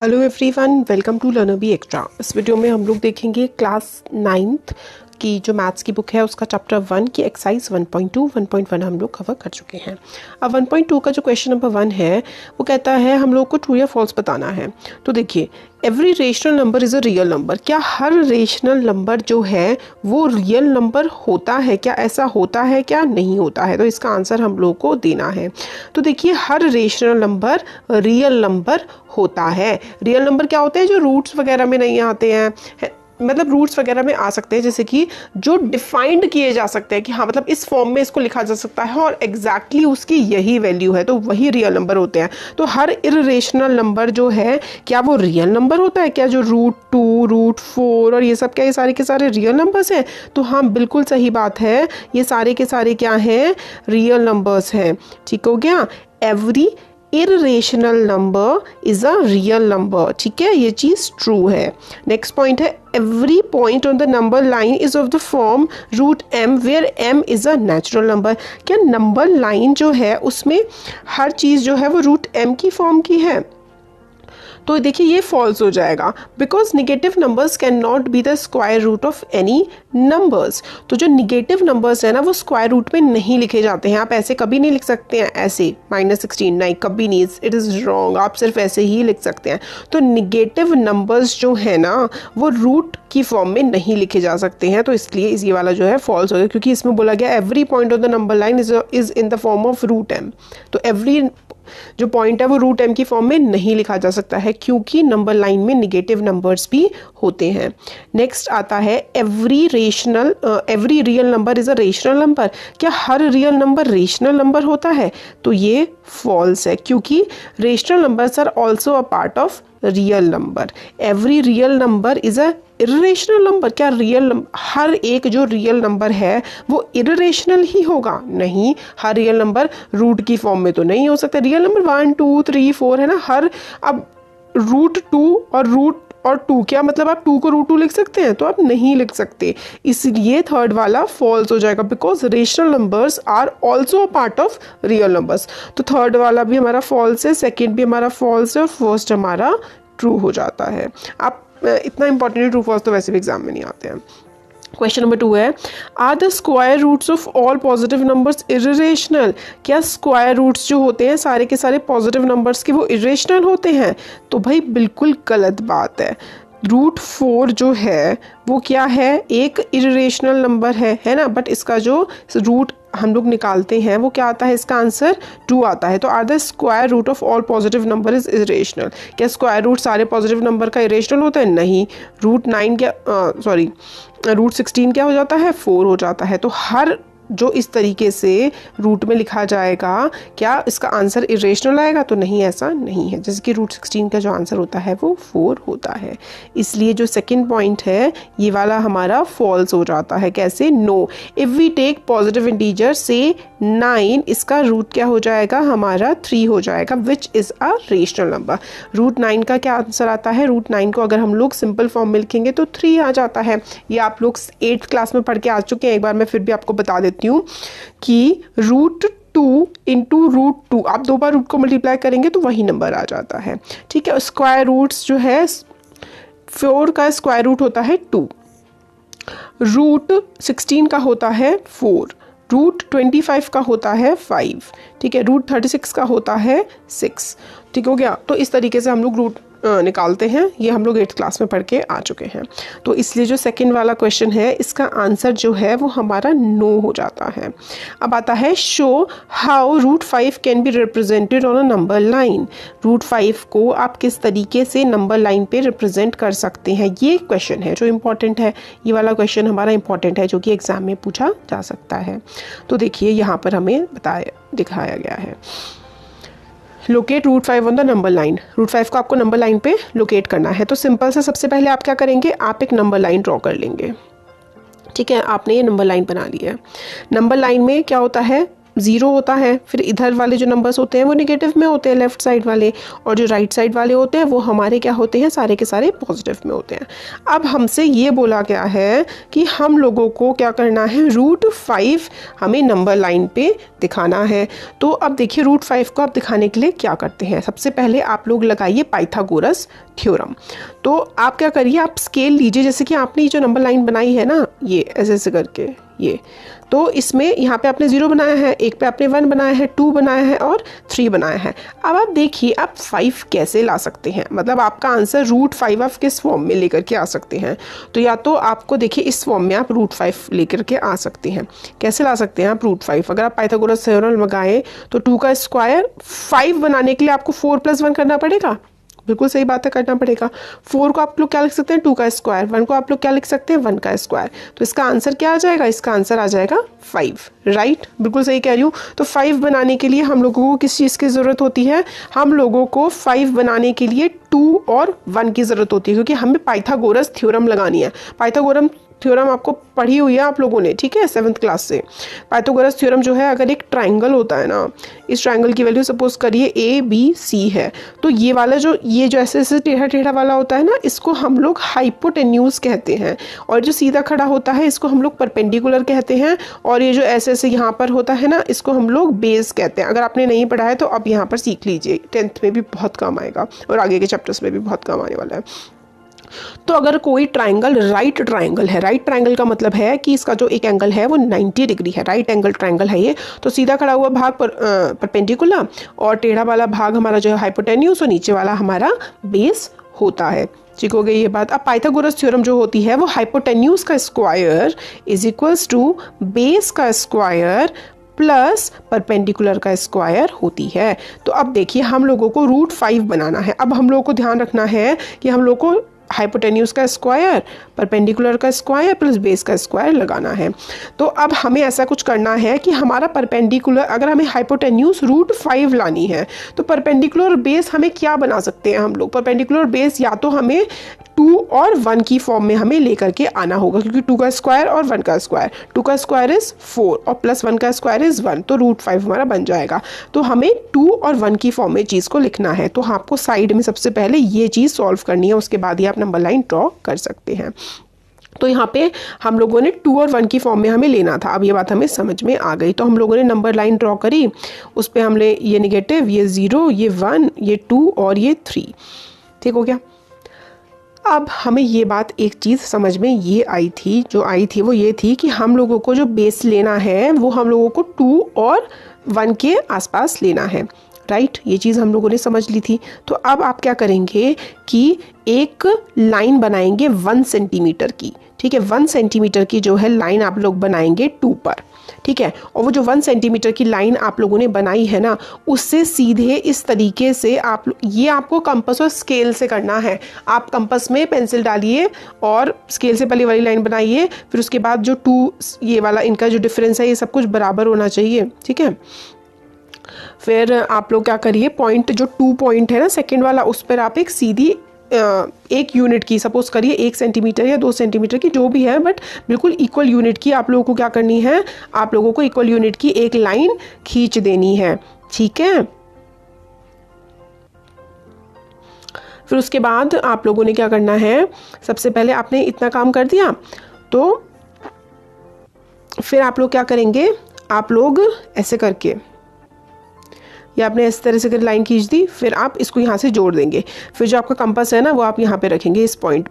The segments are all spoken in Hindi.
Hello everyone, welcome to learner be extra. इस वीडियो में हम लोग देखेंगे क्लास 9th की जो मैथ्स की बुक है उसका चैप्टर 1 की एक्सरसाइज 1.2 1.1 हम लोग कवर कर चुके हैं। अब 1.2 का जो क्वेश्चन नंबर 1 है वो कहता है हम लोग को ट्रू या फॉल्स बताना है। तो देखिए, every rational number is a real number. क्या हर रेशनल नंबर जो है वो रियल नंबर होता है? क्या ऐसा होता है, क्या नहीं होता है? तो इसका आंसर हम लोग को देना है। तो देखिए, हर रेशनल नंबर रियल नंबर होता है। रियल नंबर क्या होते हैं? जो रूट्स वगैरह में नहीं आते हैं, मतलब रूट्स वगैरह में आ सकते हैं, जैसे कि जो डिफाइंड किए जा सकते हैं कि हाँ मतलब इस फॉर्म में इसको लिखा जा सकता है और एग्जैक्टली उसकी यही वैल्यू है, तो वही रियल नंबर होते हैं। तो हर इरेशनल नंबर जो है क्या वो रियल नंबर होता है? क्या जो √2 √4 और ये सब क्या ये सारे के सारे रियल नंबर्स हैं? तो हाँ, बिल्कुल सही बात है, ये सारे के सारे क्या हैं? रियल नंबर्स हैं। ठीक हो गया। Every irrational number is a real number. ठीक है, ये चीज ट्रू है। नेक्स्ट पॉइंट है every point on the number line is of the form √m where m is a natural number. क्या नंबर लाइन जो है उसमें हर चीज जो है वो √m की फॉर्म की है? तो देखिए ये फॉल्स हो जाएगा, because negative numbers can not be the square root of any numbers. तो जो निगेटिव नंबर्स है ना वो स्क्वायर रूट में नहीं लिखे जाते हैं। आप ऐसे कभी नहीं लिख सकते हैं, ऐसे -16 नहीं, कभी नहीं, इट इज़ रॉन्ग। आप सिर्फ ऐसे ही लिख सकते हैं। तो निगेटिव नंबर्स जो है ना वो रूट की फॉर्म में नहीं लिखे जा सकते हैं, तो इसलिए ये वाला जो है फॉल्स हो गया, क्योंकि इसमें बोला गया every point of the number line is in the form of √m। तो एवरी जो पॉइंट है वो √m की फॉर्म में नहीं लिखा जा सकता है, क्योंकि नंबर लाइन में निगेटिव नंबर्स भी होते हैं। नेक्स्ट आता है every real number is a rational number. क्या हर रियल नंबर रेशनल नंबर होता है? तो ये फॉल्स है, क्योंकि rational numbers are also a part of real number. Every real number is a irrational number. क्या हर एक जो रियल नंबर है वो इरेशनल ही होगा? नहीं, हर रियल नंबर रूट की फॉर्म में तो नहीं हो सकता। रियल नंबर 1 2 3 4 है ना, हर अब √2 और 2 क्या मतलब आप 2 को √2 लिख सकते हैं? तो आप नहीं लिख सकते, इसलिए थर्ड वाला फॉल्स हो जाएगा, because rational numbers are also a part of real numbers. तो थर्ड वाला भी हमारा फॉल्स है, सेकेंड भी हमारा फॉल्स है और फर्स्ट हमारा ट्रू हो जाता है। आप इतना इंपॉर्टेंट ट्रू फॉल्स तो वैसे भी एग्जाम में नहीं आते हैं। क्वेश्चन नंबर 2 है are the square roots of all positive numbers irrational. क्या स्क्वायर रूट्स जो होते हैं सारे के सारे पॉजिटिव नंबर्स के वो इरेशनल होते हैं? तो भाई बिल्कुल गलत बात है। √4 जो है वो क्या है? एक इरेशनल नंबर है ना, बट इसका जो रूट हम लोग निकालते हैं वो क्या आता है? इसका आंसर 2 आता है। तो are the square root of all positive number is irrational. क्या स्क्वायर रूट सारे पॉजिटिव नंबर का इरेशनल होता है? नहीं। √16 क्या हो जाता है? 4 हो जाता है। तो हर जो इस तरीके से रूट में लिखा जाएगा क्या इसका आंसर इरेशनल आएगा? तो नहीं, ऐसा नहीं है। जैसे कि √16 का जो आंसर होता है वो 4 होता है, इसलिए जो सेकंड पॉइंट है ये वाला हमारा फॉल्स हो जाता है। कैसे? No. If we take positive integer से 9, इसका रूट क्या हो जाएगा? हमारा 3 हो जाएगा, which is a rational number. √9 का क्या आंसर आता है? √9 को अगर हम लोग सिंपल फॉर्म में लिखेंगे तो 3 आ जाता है। ये आप लोग 8th क्लास में पढ़ के आ चुके हैं, एक बार मैं फिर भी आपको बता देती हूँ कि √2 इंटू √2 आप 2 बार रूट को मल्टीप्लाई करेंगे तो वही नंबर आ जाता है। ठीक है। स्क्वायर रूट्स जो है 4 का स्क्वायर रूट होता है 2, √16 का होता है 4, √25 का होता है 5, ठीक है, √36 का होता है 6। ठीक हो गया। तो इस तरीके से हम लोग रूट निकालते हैं, ये हम लोग 8th क्लास में पढ़ के आ चुके हैं। तो इसलिए जो सेकंड वाला क्वेश्चन है इसका आंसर जो है वो हमारा नो हो जाता है। अब आता है show how √5 can be represented on a number line. √5 को आप किस तरीके से नंबर लाइन पे रिप्रेजेंट कर सकते हैं, ये क्वेश्चन है जो इम्पॉर्टेंट है। ये वाला क्वेश्चन हमारा इम्पॉर्टेंट है जो कि एग्जाम में पूछा जा सकता है। तो देखिए यहाँ पर हमें दिखाया गया है locate √5 on the number line. √5 को आपको नंबर लाइन पे लोकेट करना है। तो सिंपल से सबसे पहले आप क्या करेंगे? आप एक नंबर लाइन ड्रॉ कर लेंगे। ठीक है, आपने ये नंबर लाइन बना ली है। नंबर लाइन में क्या होता है? ज़ीरो होता है, फिर इधर वाले जो नंबर्स होते हैं वो नेगेटिव में होते हैं लेफ्ट साइड वाले, और जो राइट साइड वाले होते हैं वो हमारे क्या होते हैं, सारे के सारे पॉजिटिव में होते हैं। अब हमसे ये बोला गया है कि हम लोगों को क्या करना है, √5 हमें नंबर लाइन पे दिखाना है। तो अब देखिए √5 को आप दिखाने के लिए क्या करते हैं, सबसे पहले आप लोग लगाइए पाइथागोरस थ्योरम। तो आप क्या करिए, आप स्केल लीजिए, जैसे कि आपने ये जो नंबर लाइन बनाई है ना, ये ऐसे ऐसे करके ये, तो इसमें यहाँ पे आपने 0 बनाया है, एक पे आपने 1 बनाया है, 2 बनाया है और 3 बनाया है। अब आप देखिए आप 5 कैसे ला सकते हैं, मतलब आपका आंसर √5 आप किस फॉर्म में लेकर के आ सकते हैं। तो या तो आपको देखिए इस फॉर्म में आप √5 लेकर के आ सकते हैं। कैसे ला सकते हैं आप √5, अगर आप पाइथागोरस थ्योरम लगाएं तो 2 का स्क्वायर 5 बनाने के लिए आपको 4 + 1 करना पड़ेगा, बिल्कुल सही बात है, करना पड़ेगा। 4 को आप लोग क्या लिख सकते हैं, 2 का स्क्वायर, 1 को आप लोग क्या लिख सकते हैं, 1 का स्क्वायर। तो इसका आंसर क्या आ जाएगा, इसका आंसर आ जाएगा 5, राइट, बिल्कुल सही कह रही हूँ। तो 5 बनाने के लिए हम लोगों को किस चीज़ की ज़रूरत होती है, हम लोगों को 5 बनाने के लिए 2 और 1 की ज़रूरत होती है, क्योंकि हमें पाइथागोरस थ्योरम लगानी है। पाइथागोरस थ्योरम आपको पढ़ी हुई है आप लोगों ने, ठीक है, 7th क्लास से। पाइथागोरस थ्योरम जो है, अगर एक ट्राइंगल होता है ना, इस ट्राइंगल की वैल्यू सपोज करिए ABC है, तो ये वाला जो ऐसे ऐसे टेढ़ा टेढ़ा वाला होता है ना, इसको हम लोग हाइपोटेन्यूज कहते हैं, और जो सीधा खड़ा होता है इसको हम लोग परपेंडिकुलर कहते हैं, और ये जो ऐसे ऐसे यहाँ पर होता है ना, इसको हम लोग बेस कहते हैं। अगर आपने नहीं पढ़ा है तो अब यहाँ पर सीख लीजिए, 10th में भी बहुत काम आएगा और आगे के चैप्टर्स में भी बहुत काम आने वाला है। तो अगर कोई ट्राइंगल राइट ट्राइंगल है, राइट ट्राइंगल का मतलब है कि इसका जो एक एंगल है वो 90 डिग्री है, राइट एंगल ट्राइंगल है ये, तो सीधा खड़ा हुआ भाग पर परपेंडिकुलर और टेढ़ा वाला भाग हमारा जो है हाइपोटेन्यूज, और नीचे वाला हमारा बेस होता है। ठीक हो गई ये बात। अब पाइथागोरस थ्योरम जो होती है वो हाइपोटेन्यूज का square is equals to base का स्क्वायर प्लस परपेंडिकुलर का स्क्वायर होती है। तो अब देखिए हम लोगों को √5 बनाना है। अब हम लोगों को ध्यान रखना है कि हम लोग को हाइपोटेन्यूज का स्क्वायर, परपेंडिकुलर का स्क्वायर प्लस बेस का स्क्वायर लगाना है। तो अब हमें ऐसा कुछ करना है कि हमारा परपेंडिकुलर, अगर हमें हाइपोटेन्यूज √5 लानी है तो परपेंडिकुलर बेस हमें क्या बना सकते हैं हम लोग, परपेंडिकुलर बेस या तो हमें 2 और 1 की फॉर्म में हमें लेकर के आना होगा, क्योंकि 2 का स्क्वायर और 1 का स्क्वायर, 2 का स्क्वायर इज 4 और प्लस 1 का स्क्वायर इज 1, तो √5 हमारा बन जाएगा। तो हमें 2 और 1 की फॉर्म में चीज़ को लिखना है, तो आपको साइड में सबसे पहले ये चीज़ सॉल्व करनी है, उसके बाद ही आप नंबर लाइन ड्रॉ कर सकते हैं। तो यहाँ पे हम लोगों ने 2 और 1 की फॉर्म में हमें लेना था। अब ये बात हमें समझ में आ गई। तो हम लोगों ने नंबर लाइन ड्रॉ करी, उस पर हमने ये नेगेटिव, ये 0, ये 1, ये 2 और ये 3, ठीक हो गया। अब हमें ये बात एक चीज़ समझ में ये आई थी वो ये थी कि हम लोगों को जो बेस लेना है वो हम लोगों को 2 और 1 के आसपास लेना है, राइट, ये चीज़ हम लोगों ने समझ ली थी। तो अब आप क्या करेंगे कि एक लाइन बनाएंगे 1 सेंटीमीटर की, ठीक है, 1 सेंटीमीटर की जो है लाइन आप लोग बनाएंगे 2 पर, ठीक है। और वो जो 1 सेंटीमीटर की लाइन आप लोगों ने बनाई है ना, उससे सीधे इस तरीके से ये आपको कंपास और स्केल से करना है। आप कंपास में पेंसिल डालिए और स्केल से पहले वाली लाइन बनाइए, फिर उसके बाद जो 2 ये वाला इनका जो डिफरेंस है ये सब कुछ बराबर होना चाहिए, ठीक है। फिर आप लोग क्या करिए, पॉइंट जो 2 पॉइंट है ना सेकेंड वाला, उस पर आप एक सीधी 1 यूनिट की, सपोज करिए 1 सेंटीमीटर या 2 सेंटीमीटर की जो भी है, बट बिल्कुल इक्वल यूनिट की आप लोगों को क्या करनी है, आप लोगों को इक्वल यूनिट की एक लाइन खींच देनी है, ठीक है। फिर उसके बाद आप लोगों ने क्या करना है, सबसे पहले आपने इतना काम कर दिया, तो फिर आप लोग क्या करेंगे, आप लोग ऐसे करके या आपने इस तरह से लाइन खींच दी, फिर आप इसको यहाँ से जोड़ देंगे। फिर जो आपका कंपास है ना वो आप यहाँ पे रखेंगे इस पॉइंट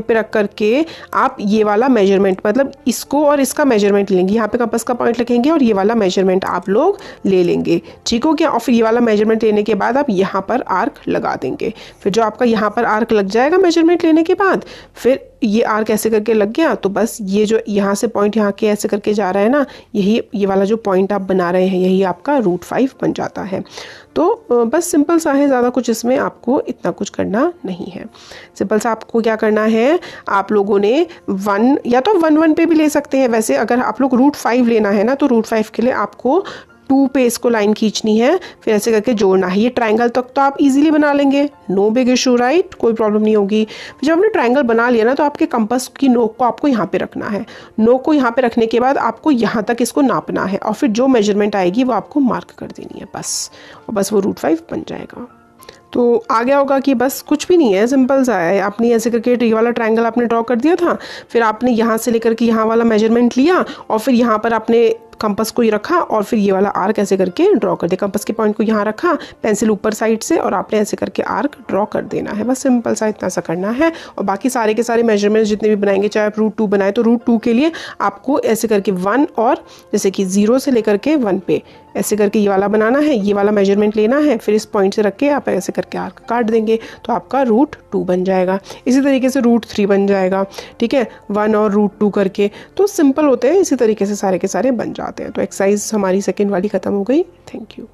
पर रख करके आप ये वाला मेजरमेंट, मतलब इसको और इसका मेजरमेंट लेंगे, यहाँ पे कंपास का पॉइंट रखेंगे और ये वाला मेजरमेंट आप लोग ले लेंगे, ठीक हो गया। और फिर ये वाला मेजरमेंट लेने के बाद आप यहाँ पर आर्क लगा देंगे। फिर जो आपका यहाँ पर आर्क लग जाएगा मेजरमेंट लेने के बाद, फिर ये आर्क ऐसे करके लग गया, तो बस ये जो यहाँ से पॉइंट यहाँ के ऐसे करके जा रहा है ना, यही ये वाला जो पॉइंट आप बना रहे हैं यही आपका √5 बन जाता है। तो बस सिंपल सा है, ज़्यादा कुछ इसमें आपको इतना कुछ करना नहीं है। सिंपल सा आपको क्या करना है, आप लोगों ने 1 या तो 1 1 पे भी ले सकते हैं। वैसे अगर आप लोग √5 लेना है ना, तो √5 के लिए आपको 2 पे इसको लाइन खींचनी है, फिर ऐसे करके जोड़ना है। ये ट्रायंगल तक तो आप इजीली बना लेंगे, नो बिग इशू राइट, कोई प्रॉब्लम नहीं होगी। जब आपने ट्रायंगल बना लिया ना तो आपके कंपास की नोक को आपको यहाँ पे रखना है। नोक को यहाँ पे रखने के बाद आपको यहाँ तक इसको नापना है और फिर जो मेजरमेंट आएगी वो आपको मार्क कर देनी है बस, और बस वो √5 बन जाएगा। तो आ गया होगा कि बस कुछ भी नहीं है, सिंपल सा है। आपने ऐसे करके ये वाला ट्रायंगल आपने ड्रॉ कर दिया था, फिर आपने यहाँ से लेकर के यहाँ वाला मेजरमेंट लिया और फिर यहाँ पर आपने कंपास को ही रखा और फिर ये वाला आर्क ऐसे करके ड्रॉ कर दिया। कंपास के पॉइंट को यहाँ रखा, पेंसिल ऊपर साइड से, और आपने ऐसे करके आर्क ड्रॉ कर देना है। बस सिंपल सा इतना सा करना है। और बाकी सारे के सारे मेजरमेंट्स जितने भी बनाएंगे, चाहे आप √2 बनाए तो √2 के लिए आपको ऐसे करके 1 और जैसे कि 0 से लेकर के 1 पे ऐसे करके ये वाला बनाना है, ये वाला मेजरमेंट लेना है, फिर इस पॉइंट से रख के आप ऐसे करके आर्क काट देंगे तो आपका √2 बन जाएगा। इसी तरीके से √3 बन जाएगा, ठीक है, 1 और √2 करके। तो सिंपल होते हैं, इसी तरीके से सारे के सारे बन जाते हैं। तो एक्सरसाइज हमारी सेकेंड वाली ख़त्म हो गई। Thank you.